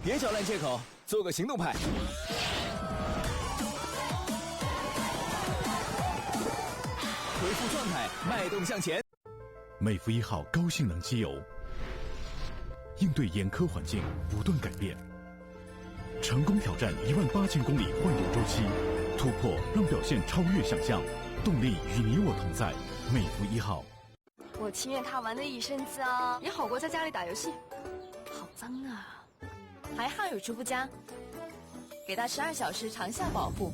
别找烂借口，做个行动派。恢复状态，脉动向前。美孚1号高性能机油，应对严苛环境不断改变，成功挑战18000公里换油周期，突破让表现超越想象，动力与你我同在。美孚1号。我情愿他玩的一身脏，也好过在家里打游戏。好脏啊！还好有舒肤佳，给他12小时长效保护。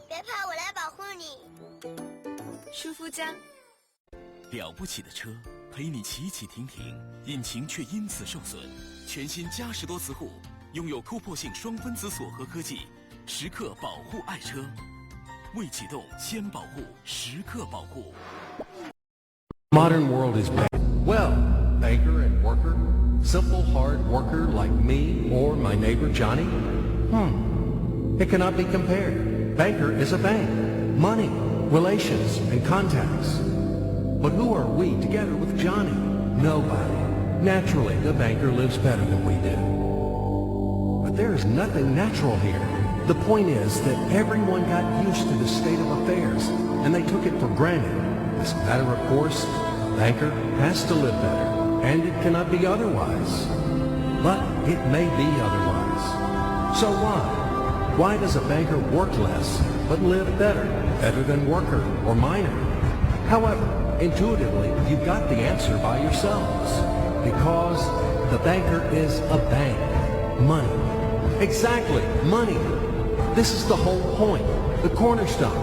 别怕，我来保护你。舒肤佳。了不起的车陪你起起停停，引擎却因此受损。全新嘉实多磁护拥有突破性双分子锁合科技，时刻保护爱车。未启动先保护，时刻保护。Modern world is bad. Well, banker and worker, simple hard worker like me or my neighbor Johnny? It cannot be compared. Banker is a bank. Money, relations, and contacts. But who are we together with Johnny? Nobody. Naturally, the banker lives better than we do. But there is nothing natural here. The point is that everyone got used to the state of affairs, and they took it for granted. As a matter of course, a banker has to live better, and it cannot be otherwise. But it may be otherwise. So why? Why does a banker work less, but live better than worker or miner? However, intuitively, you've got the answer by yourselves. Because the banker is a bank. Money. Exactly, money. This is the whole point, the cornerstone.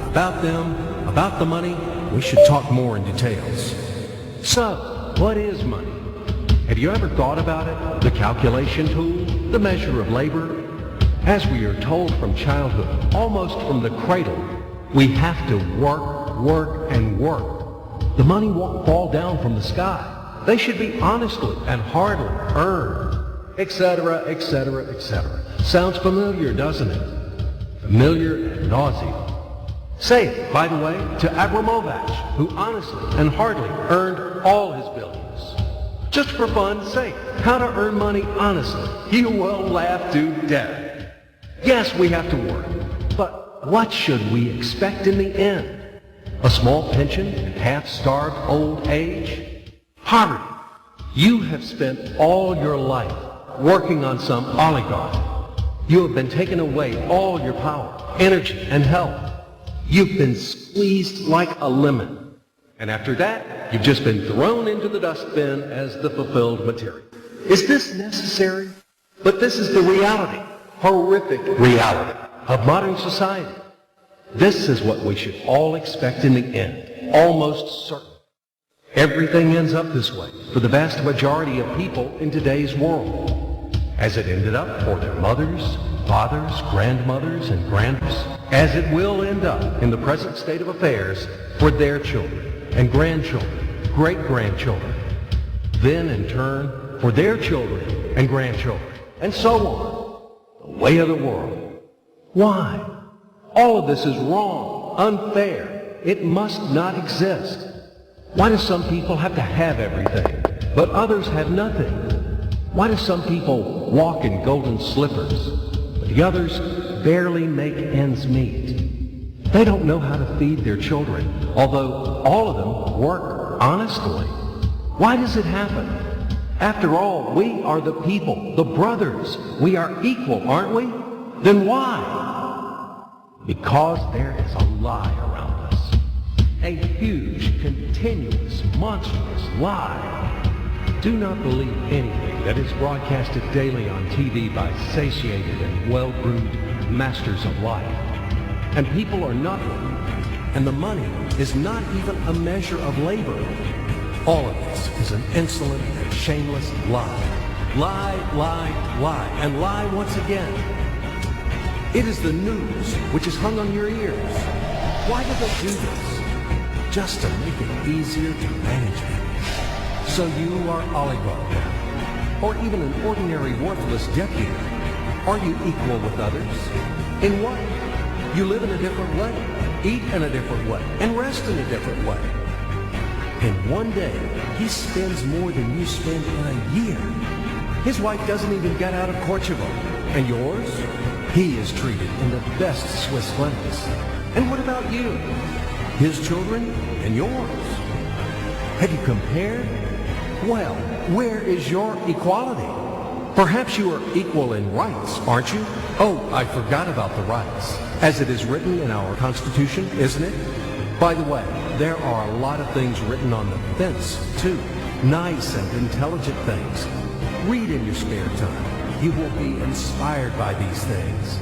About them, about the money, we should talk more in details. So, what is money? Have you ever thought about it? The calculation tool, the measure of labor? As we are told from childhood, almost from the cradle, we have to work, work, and work. The money won't fall down from the sky. They should be honestly and hardly earned, etc., etc., etc. Sounds familiar, doesn't it? Familiar and nauseating. Say it, by the way, to Abramovich, who honestly and hardly earned all his billions. Just for fun's sake, how to earn money honestly. You will laugh to death. Yes, we have to work, but what should we expect in the end? A small pension and half-starved old age? Poverty. You have spent all your life working on some oligarch. You have been taken away all your power, energy, and health. You've been squeezed like a lemon. And after that, you've just been thrown into the dustbin as the fulfilled material. Is this necessary? But this is the reality, horrific reality of modern society. This is what we should all expect in the end, almost certain. Everything ends up this way for the vast majority of people in today's world, as it ended up for their mothers, fathers, grandmothers, and grandfathers, as it will end up in the present state of affairs for their children and grandchildren, great-grandchildren, then in turn for their children and grandchildren, and so on. The way of the world. Why? All of this is wrong, unfair. It must not exist. Why do some people have to have everything, but others have nothing? Why do some people walk in golden slippers, but the others barely make ends meet? They don't know how to feed their children, although all of them work honestly. Why does it happen? After all, we are the people, the brothers. We are equal, aren't we? Then why? Because there is a lie around us. A huge, continuous, monstrous lie. Do not believe anything that is broadcasted daily on TV by satiated and well-groomed masters of life. And people are not working, and the money is not even a measure of labor. All of this is an insolent and shameless lie. Lie, lie, lie, and lie once again. It is the news which is hung on your ears. Why do they do this? Just to make it easier to manage it. So you are oligarch now, or even an ordinary worthless deputy. Are you equal with others? In what? You live in a different way, eat in a different way, and rest in a different way. In one day, he spends more than you spend in a year. His wife doesn't even get out of court to vote. And yours? He is treated in the best Swiss clinics. And what about you? His children and yours? Have you compared? Well, where is your equality? Perhaps you are equal in rights, aren't you? Oh, I forgot about the rights. As it is written in our Constitution, isn't it? By the way, there are a lot of things written on the fence, too. Nice and intelligent things. Read in your spare time. You will be inspired by these things.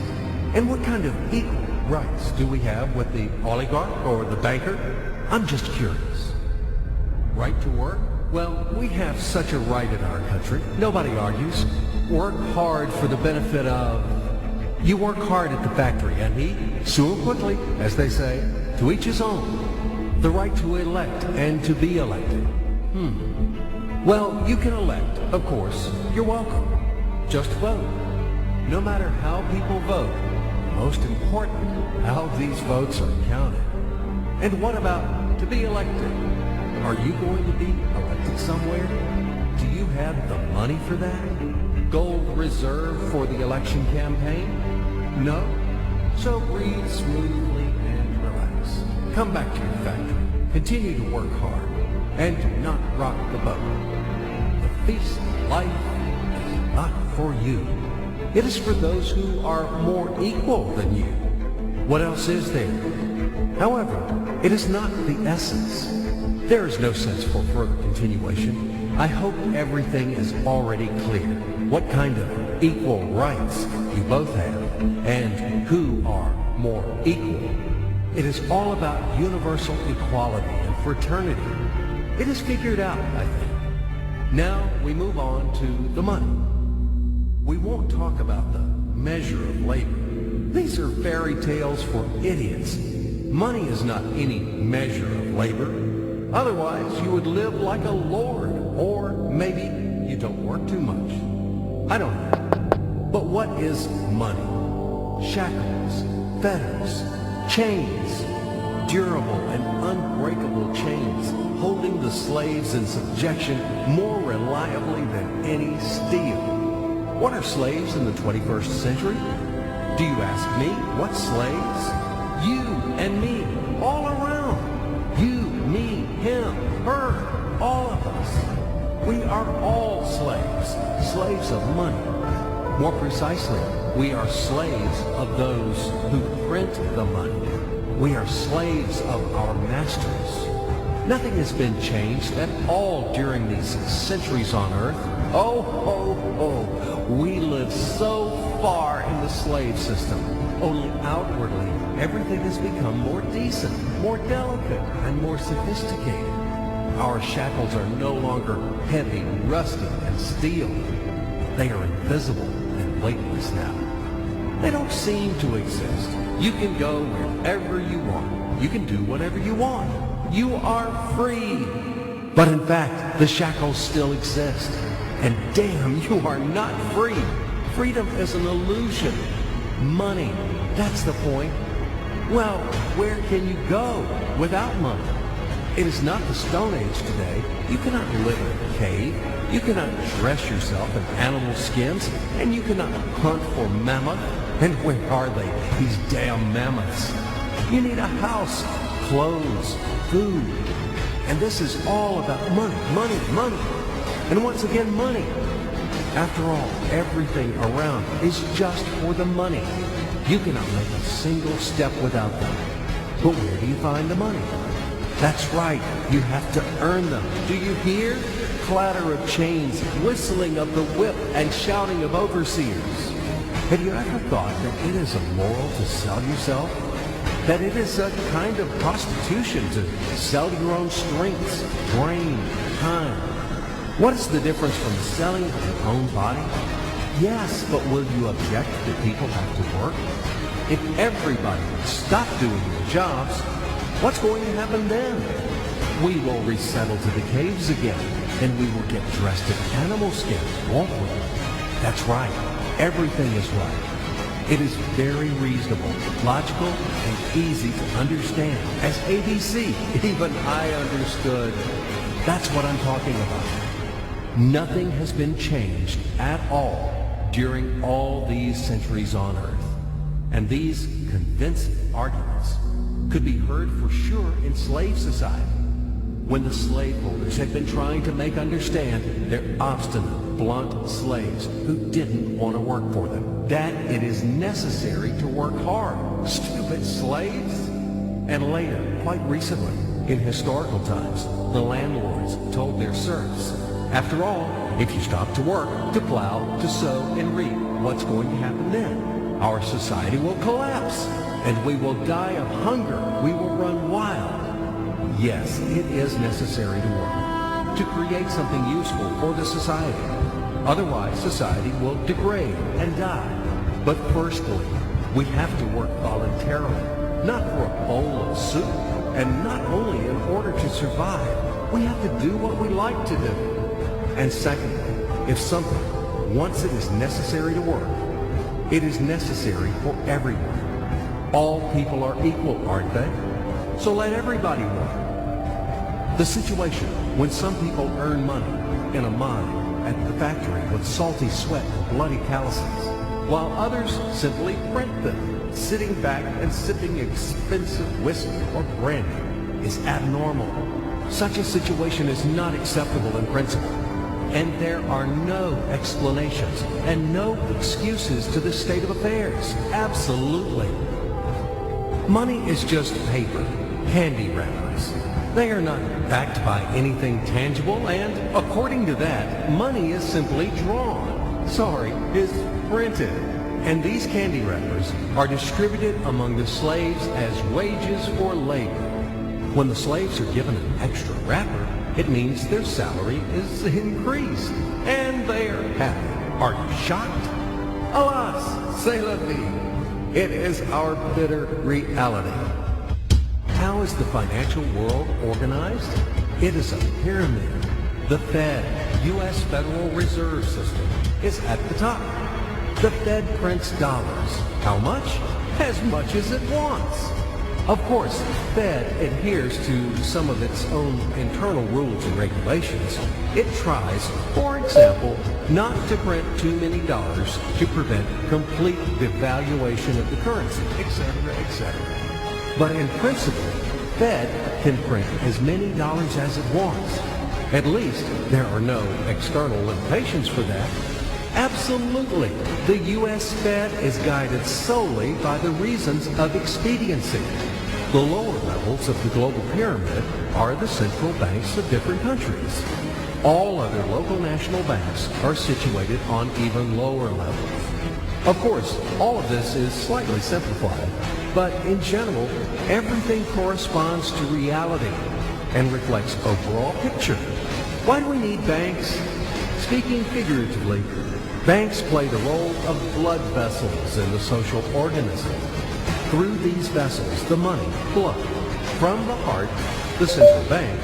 And what kind of equal rights do we have with the oligarch or the banker? I'm just curious. Right to work? Well, we have such a right in our country. Nobody argues. Work hard for the benefit of... You work hard at the factory, and he, soon quickly, as they say, to each his own. The right to elect and to be elected. Well, you can elect, of course. You're welcome. Just vote. No matter how people vote, most important, how these votes are counted. And what about to be elected? Are you going to be elected somewhere? Do you have the money for that? Gold reserve for the election campaign? No? So breathe smoothly and relax. Come back to your factory. Continue to work hard. And do not rock the boat. The feast of life is not for you. It is for those who are more equal than you. What else is there? However, it is not the essence. There is no sense for further continuation. I hope everything is already clear. What kind of equal rights you both have and who are more equal. It is all about universal equality and fraternity. It is figured out, I think. Now we move on to the money. We won't talk about the measure of labor. These are fairy tales for idiots. Money is not any measure of labor. Otherwise, you would live like a lord, or maybe you don't work too much. I don't know. But what is money? Shackles, fetters, chains, durable and unbreakable chains holding the slaves in subjection more reliably than any steel. What are slaves in the 21st century? Do you ask me? What slaves? You and me, all around. You, me, him, her, all of us. We are all slaves, slaves of money. More precisely, we are slaves of those who print the money. We are slaves of our masters. Nothing has been changed at all during these centuries on earth. Oh, ho, ho. We live so far in the slave system. Only outwardly, everything has become more decent, more delicate, and more sophisticated. Our shackles are no longer heavy, rusty, and steel. They are invisible and weightless now. They don't seem to exist. You can go wherever you want. You can do whatever you want. You are free. But in fact, the shackles still exist. And damn, you are not free. Freedom is an illusion. Money, that's the point. Well, where can you go without money? It is not the Stone Age today. You cannot live in a cave. You cannot dress yourself in animal skins. And you cannot hunt for mammoth. And where are they, these damn mammoths? You need a house, clothes, food. And this is all about money, money, money. And once again, money. After all, everything around is just for the money. You cannot make a single step without them. But where do you find the money? That's right, you have to earn them. Do you hear? Clatter of chains, whistling of the whip, and shouting of overseers. Have you ever thought that it is immoral to sell yourself? That it is a kind of prostitution to sell your own strengths, brain, time? What is the difference from selling your own body? Yes, but will you object that people have to work? If everybody would stop doing their jobs, what's going to happen then? We will resettle to the caves again, and we will get dressed in animal skins, won't we? That's right. Everything is right. It is very reasonable, logical, and easy to understand. As ABC, even I understood. That's what I'm talking about. Nothing has been changed at all during all these centuries on Earth. And these convincing arguments could be heard for sure in slave society, when the slaveholders had been trying to make understand their obstinate, blunt slaves who didn't want to work for them that it is necessary to work hard. Stupid slaves! And later, quite recently, in historical times, the landlords told their serfs, after all, if you stop to work, to plow, to sow, and reap, what's going to happen then? Our society will collapse, and we will die of hunger. We will run wild. Yes, it is necessary to work, to create something useful for the society. Otherwise, society will degrade and die. But firstly, we have to work voluntarily, not for a bowl of soup, and not only in order to survive. We have to do what we like to do. And secondly, if something, once it is necessary to work, it is necessary for everyone. All people are equal, aren't they? So let everybody work. The situation when some people earn money in a mine, at the factory with salty sweat and bloody calluses, while others simply print them, sitting back and sipping expensive whiskey or brandy, is abnormal. Such a situation is not acceptable in principle. And there are no explanations and no excuses to this state of affairs. Absolutely. Money is just paper, candy wrappers. They are not backed by anything tangible, and according to that, money is simply drawn. Sorry, is printed. And these candy wrappers are distributed among the slaves as wages for labor. When the slaves are given an extra wrapper, it means their salary is increased, and they are happy. Are you shocked? Alas, c'est la vie. It is our bitter reality. How is the financial world organized? It is a pyramid. The Fed, U.S. Federal Reserve System, is at the top. The Fed prints dollars. How much? As much as it wants. Of course, the Fed adheres to some of its own internal rules and regulations. It tries, for example, not to print too many dollars to prevent complete devaluation of the currency, etc., etc. But in principle, the Fed can print as many dollars as it wants. At least there are no external limitations for that. Absolutely. The U.S. Fed is guided solely by the reasons of expediency. The lower levels of the global pyramid are the central banks of different countries. All other local national banks are situated on even lower levels. Of course, all of this is slightly simplified, but in general, everything corresponds to reality and reflects overall picture. Why do we need banks? Speaking figuratively, banks play the role of blood vessels in the social organism. Through these vessels, the money, blood, from the heart, the central bank,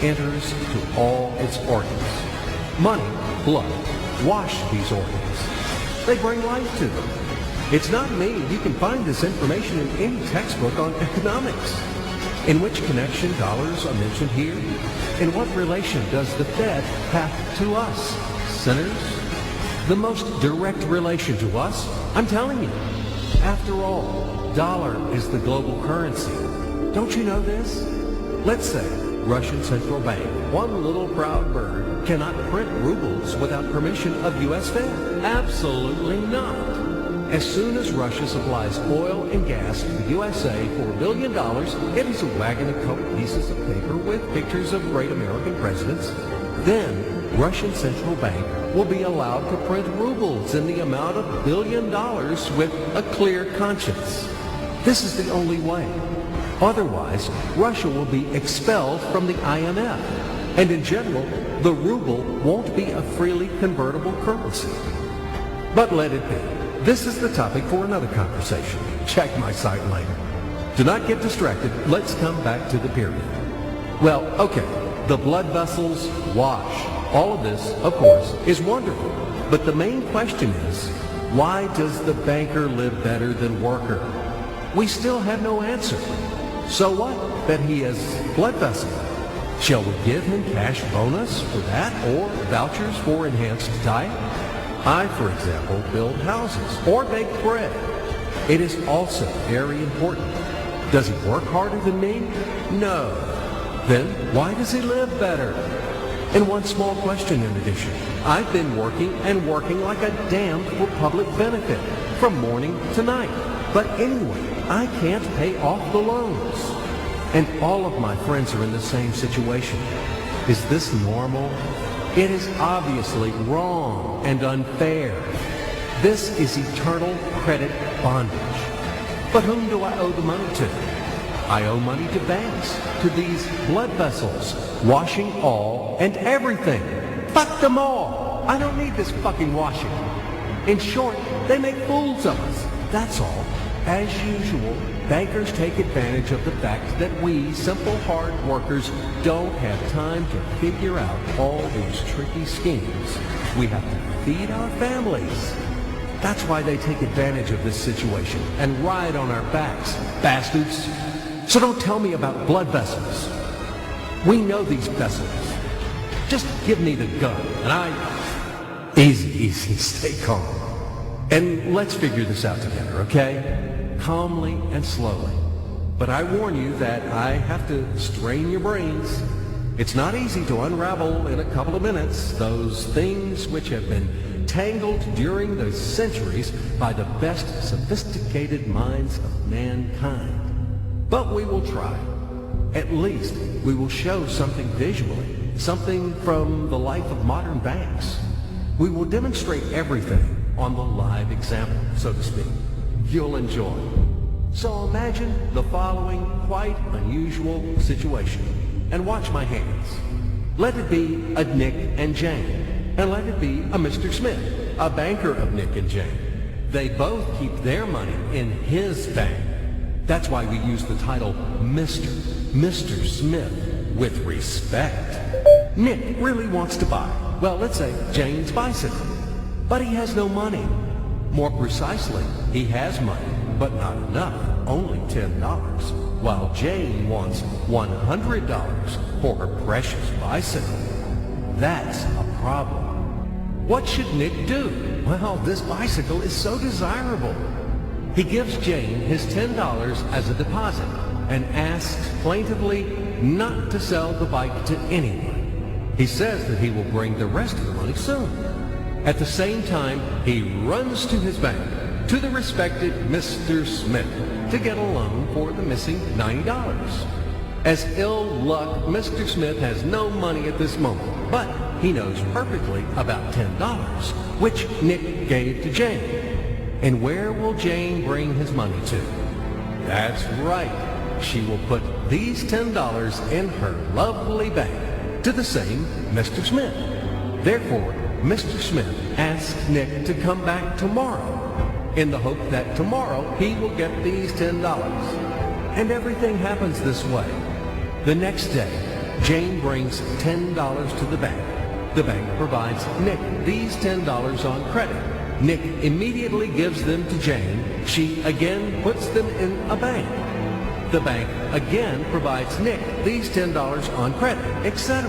enters to all its organs. Money, blood, wash these organs. They bring life to them. It's not me. You can find this information in any textbook on economics. In which connection dollars are mentioned here? In what relation does the Fed have to us, sinners? The most direct relation to us, I'm telling you. After all, dollar is the global currency. Don't you know this? Let's say Russian central bank, one little proud bird, cannot print rubles without permission of U.S. Fed. Absolutely not. As soon as Russia supplies oil and gas to the USA for $1 billion, it is a wagon of colored pieces of paper with pictures of great American presidents. Then Russian central bank will be allowed to print rubles in the amount of $1 billion with a clear conscience. This is the only way. Otherwise, Russia will be expelled from the IMF. And in general, the ruble won't be a freely convertible currency. But let it be. This is the topic for another conversation. Check my site later. Do not get distracted. Let's come back to the period. Well, okay. The blood vessels wash. All of this, of course, is wonderful. But the main question is, why does the banker live better than worker? We still have no answer. So what that he is blood vessel? Shall we give him cash bonus for that or vouchers for enhanced diet? I, for example, build houses or bake bread. It is also very important. Does he work harder than me? No. Then why does he live better? And one small question in addition. I've been working and working like a damned for public benefit from morning to night. But anyway, I can't pay off the loans. And all of my friends are in the same situation. Is this normal? It is obviously wrong and unfair. This is eternal credit bondage. But whom do I owe the money to? I owe money to banks, to these blood vessels, washing all and everything. Fuck them all. I don't need this fucking washing. In short, they make fools of us. That's all. As usual, bankers take advantage of the fact that we, simple hard workers, don't have time to figure out all these tricky schemes. We have to feed our families. That's why they take advantage of this situation and ride on our backs, bastards. So don't tell me about blood vessels. We know these vessels. Just give me the gun, and Easy, stay calm. And let's figure this out together, okay? Calmly and slowly. But I warn you that I have to strain your brains. It's not easy to unravel in a couple of minutes those things which have been tangled during the centuries by the best sophisticated minds of mankind. But we will try. At least we will show something visually, something from the life of modern banks. We will demonstrate everything on the live example, so to speak. You'll enjoy. So imagine the following quite unusual situation, and watch my hands. Let it be a Nick and Jane, and let it be a Mr. Smith, a banker of Nick and Jane. They both keep their money in his bank. That's why we use the title Mr. Smith, with respect. Nick really wants to buy, well, let's say Jane's bicycle, but he has no money. More precisely, he has money, but not enough, only $10, while Jane wants $100 for her precious bicycle. That's a problem. What should Nick do? Well, this bicycle is so desirable. He gives Jane his $10 as a deposit and asks plaintively not to sell the bike to anyone. He says that he will bring the rest of the money soon. At the same time, he runs to his bank, to the respected Mr. Smith, to get a loan for the missing $90. As ill luck, Mr. Smith has no money at this moment, but he knows perfectly about $10, which Nick gave to Jane. And where will Jane bring his money to? That's right. She will put these $10 in her lovely bank to the same Mr. Smith. Therefore, Mr. Smith asks Nick to come back tomorrow in the hope that tomorrow he will get these $10. And everything happens this way. The next day, Jane brings $10 to the bank. The bank provides Nick these $10 on credit. Nick immediately gives them to Jane. She again puts them in a bank. The bank again provides Nick these $10 on credit, etc.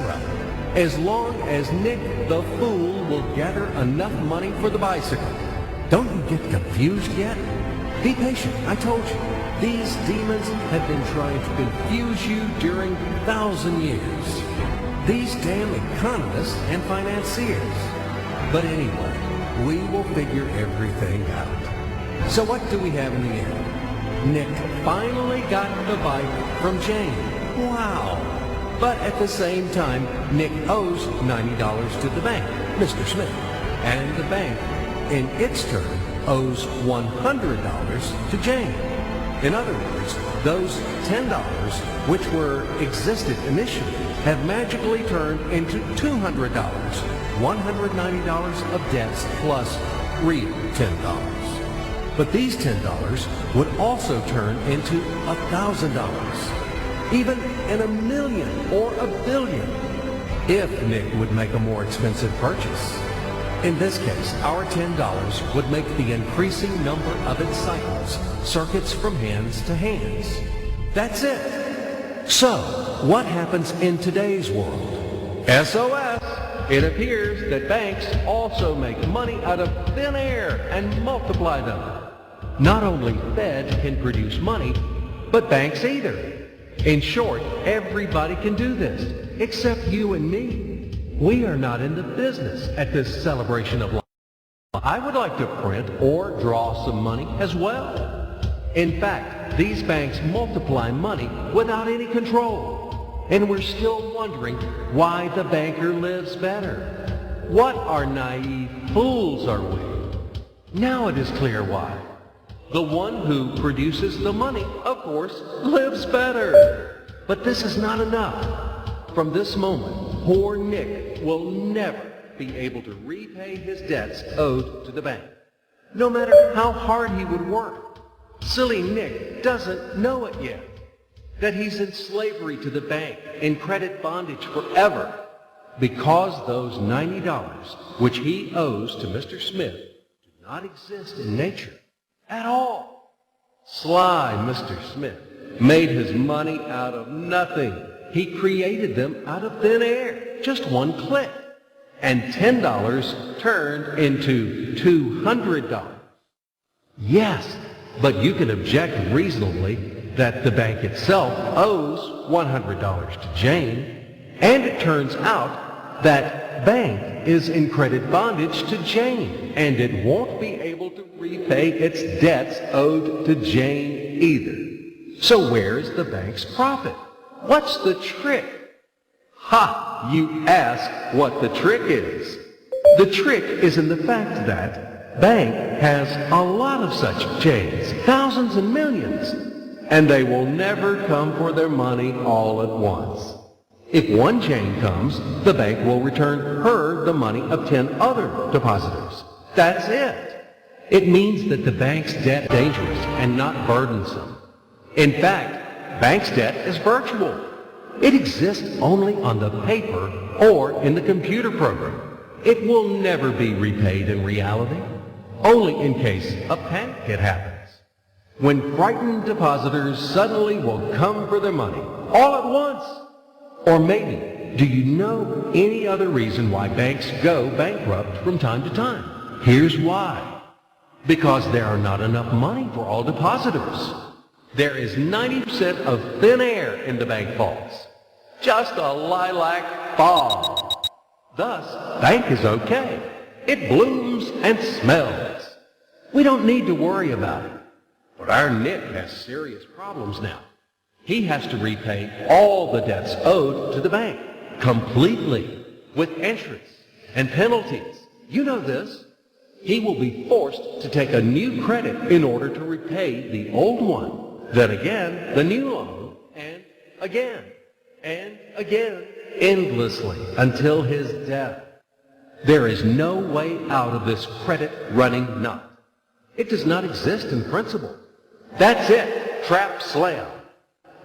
As long as Nick the fool will gather enough money for the bicycle. Don't you get confused yet? Be patient, I told you. These demons have been trying to confuse you during 1,000 years. These damn economists and financiers. But anyway, we will figure everything out. So what do we have in the end? Nick finally got the bike from Jane. Wow. But at the same time, Nick owes $90 to the bank, Mr. Smith. And the bank, in its turn, owes $100 to Jane. In other words, those $10, which existed initially, have magically turned into $200, $190 of debts plus real $10. But these $10 would also turn into $1,000, even in $1 million or $1 billion, if Nick would make a more expensive purchase. In this case, our $10 would make the increasing number of its cycles, circuits from hands to hands. That's it. So, what happens in today's world? SOS! It appears that banks also make money out of thin air and multiply them. Not only Fed can produce money, but banks either. In short, everybody can do this, except you and me. We are not in the business at this celebration of life. I would like to print or draw some money as well. In fact, these banks multiply money without any control. And we're still wondering why the banker lives better. What are naive fools are we? Now it is clear why. The one who produces the money, of course, lives better. But this is not enough. From this moment, poor Nick will never be able to repay his debts owed to the bank, no matter how hard he would work. Silly Nick doesn't know it yet, that he's in slavery to the bank, in credit bondage forever, because those $90 which he owes to Mr. Smith do not exist in nature at all. Sly Mr. Smith made his money out of nothing. He created them out of thin air, just one click. And $10 turned into $200. Yes, but you can object reasonably that the bank itself owes $100 to Jane, and it turns out that bank is in credit bondage to Jane, and it won't be able to repay its debts owed to Jane either. So where's the bank's profit? What's the trick? Ha! You ask what the trick is. The trick is in the fact that bank has a lot of such Janes, thousands and millions, and they will never come for their money all at once. If one Jane comes, the bank will return her the money of 10 other depositors. That's it. It means that the bank's debt is dangerous and not burdensome. In fact, bank's debt is virtual. It exists only on the paper or in the computer program. It will never be repaid in reality, only in case a panic hit happens, when frightened depositors suddenly will come for their money all at once. Or maybe, do you know any other reason why banks go bankrupt from time to time? Here's why. Because there are not enough money for all depositors. There is 90% of thin air in the bank vaults. Just a lilac fog. Thus, bank is okay. It blooms and smells. We don't need to worry about it. But our Nick has serious problems now. He has to repay all the debts owed to the bank, completely, with interest and penalties. You know this. He will be forced to take a new credit in order to repay the old one. Then again, the new loan, and again, endlessly, until his death. There is no way out of this credit running knot. It does not exist in principle. That's it, trap slam.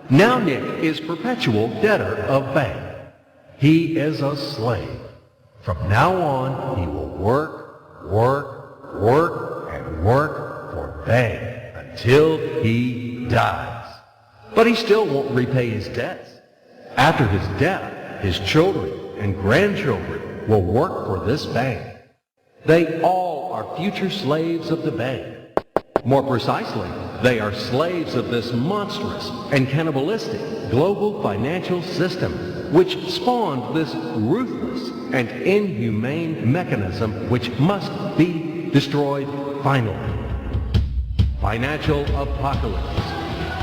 Now Nick is perpetual debtor of bank. He is a slave. From now on, he will work for bank until he dies. But he still won't repay his debts. After his death, his children and grandchildren will work for this bank. They all are future slaves of the bank. More precisely, they are slaves of this monstrous and cannibalistic global financial system, which spawned this ruthless and inhumane mechanism which must be destroyed finally. Financial apocalypse.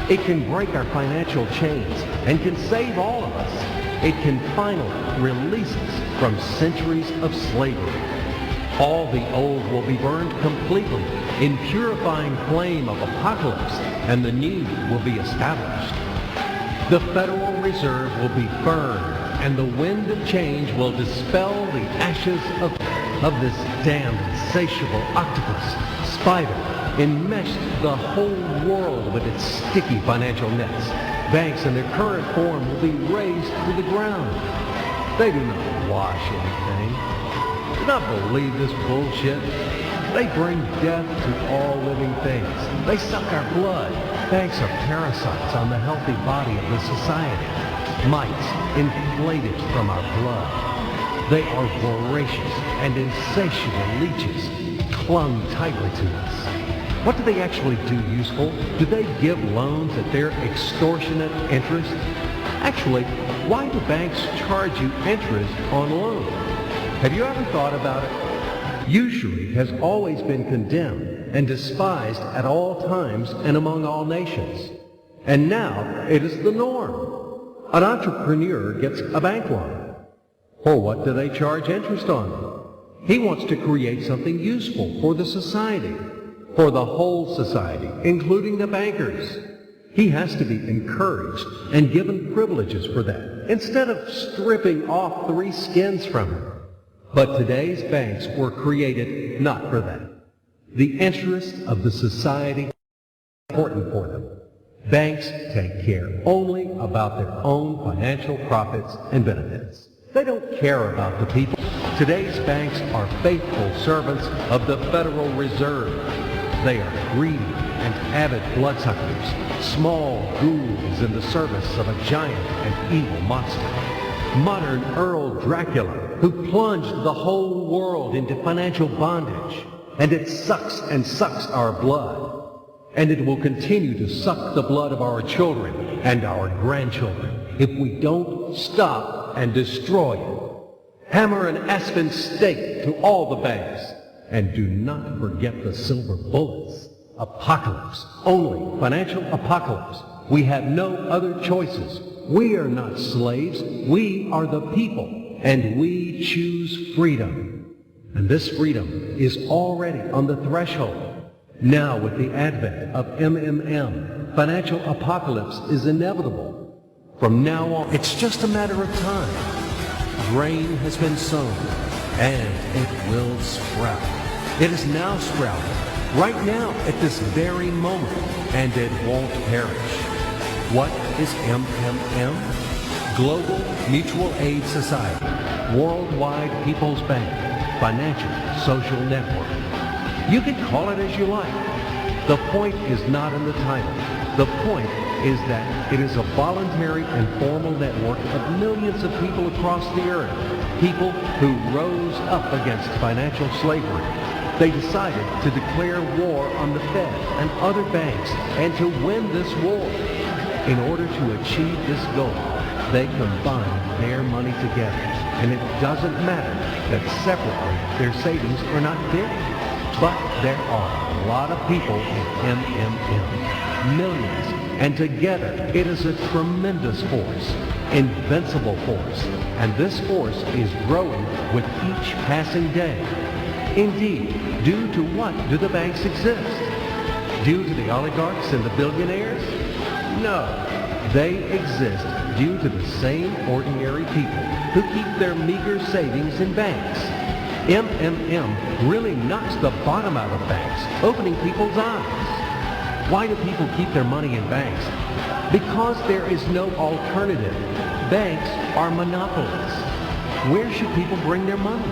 It can break our financial chains and can save all of us. It can finally release us from centuries of slavery. All the old will be burned completely in purifying flame of apocalypse, and the new will be established. The Federal Reserve will be burned, and the wind of change will dispel the ashes of this damned insatiable octopus, spider, enmeshed the whole world with its sticky financial nets. Banks in their current form will be razed to the ground. They do not wash anything. Do not believe this bullshit. They bring death to all living things. They suck our blood. Banks are parasites on the healthy body of the society, mites inflated from our blood. They are voracious and insatiable leeches, clung tightly to us. What do they actually do useful? Do they give loans at their extortionate interest? Actually, why do banks charge you interest on loans? Have you ever thought about it? Usury has always been condemned and despised at all times and among all nations. And now it is the norm. An entrepreneur gets a bank loan. For what do they charge interest on? He wants to create something useful for the society, for the whole society, including the bankers. He has to be encouraged and given privileges for that, instead of stripping off 3 skins from him. But today's banks were created not for that. The interests of the society are important for them. Banks take care only about their own financial profits and benefits. They don't care about the people. Today's banks are faithful servants of the Federal Reserve. They are greedy and avid bloodsuckers, small ghouls in the service of a giant and evil monster. Modern Earl Dracula, who plunged the whole world into financial bondage, and it sucks and sucks our blood. And it will continue to suck the blood of our children and our grandchildren if we don't stop and destroy it. Hammer an aspen stake to all the banks. And do not forget the silver bullets. Apocalypse. Only financial apocalypse. We have no other choices. We are not slaves. We are the people. And we choose freedom. And this freedom is already on the threshold. Now, with the advent of MMM, financial apocalypse is inevitable. From now on, it's just a matter of time. Grain has been sown, and it will sprout. It is now sprouting, right now, at this very moment, and it won't perish. What is MMM? Global Mutual Aid Society, Worldwide People's Bank, Financial Social Network. You can call it as you like. The point is not in the title. The point is that it is a voluntary and formal network of millions of people across the earth, people who rose up against financial slavery. They decided to declare war on the Fed and other banks and to win this war. In order to achieve this goal, they combined their money together. And it doesn't matter that separately their savings are not big. But there are a lot of people in MMM, millions, and together it is a tremendous force, invincible force, and this force is growing with each passing day. Indeed, due to what do the banks exist? Due to the oligarchs and the billionaires? No, they exist due to the same ordinary people who keep their meager savings in banks. MMM really knocks the bottom out of banks, opening people's eyes. Why do people keep their money in banks? Because there is no alternative. Banks are monopolies. Where should people bring their money?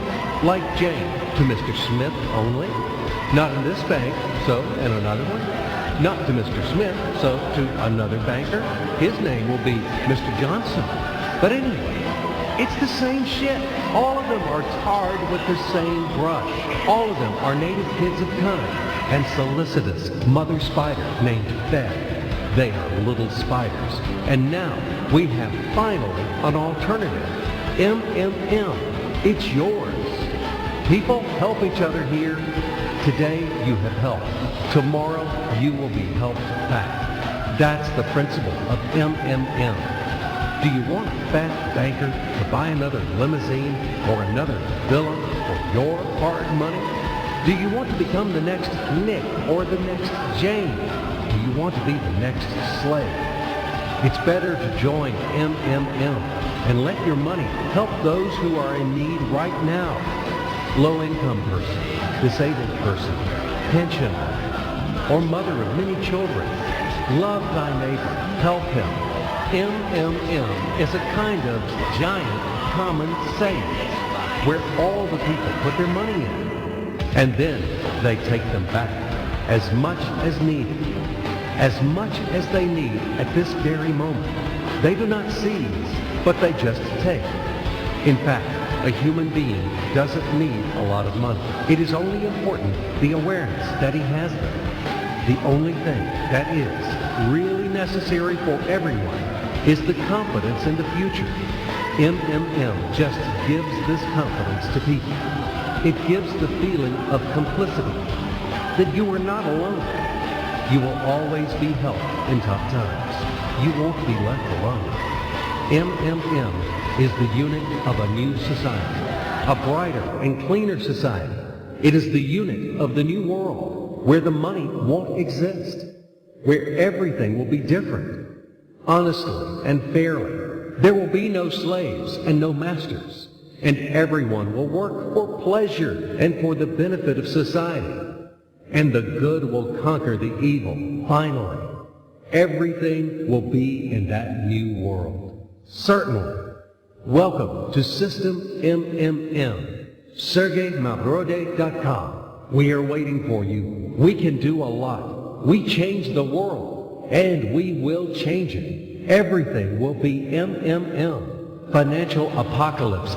Like Jane, to Mr. Smith only? Not in this bank, so in another one? Not to Mr. Smith, so to another banker? His name will be Mr. Johnson. But anyway, it's the same shit. All of them are tarred with the same brush. All of them are native kids of cunning and solicitous mother spider named Fed. They are little spiders. And now we have finally an alternative. MMM. It's yours. People help each other here. Today you have helped. Tomorrow you will be helped back. That's the principle of MMM. Do you want a fat banker to buy another limousine or another villa for your hard money? Do you want to become the next Nick or the next Jane? Do you want to be the next slave? It's better to join MMM and let your money help those who are in need right now. Low-income person, disabled person, pensioner, or mother of many children. Love thy neighbor, help him. MMM is a kind of giant common savings where all the people put their money in, and then they take them back as much as needed. as much as they need at this very moment. They do not seize, but they just take. In fact, a human being doesn't need a lot of money. It is only important the awareness that he has them. The only thing that is really necessary for everyone is the confidence in the future. MMM just gives this confidence to people. It gives the feeling of complicity, that you are not alone. You will always be helped in tough times. You won't be left alone. MMM is the unit of a new society, a brighter and cleaner society. It is the unit of the new world, where the money won't exist, where everything will be different, honestly and fairly. There will be no slaves and no masters, and everyone will work for pleasure and for the benefit of society. And the good will conquer the evil, finally. Everything will be in that new world. Certainly. Welcome to System MMM. SergeyMavrodey.com. We are waiting for you. We can do a lot. We change the world, and we will change it. Everything will be MMM. Financial Apocalypse.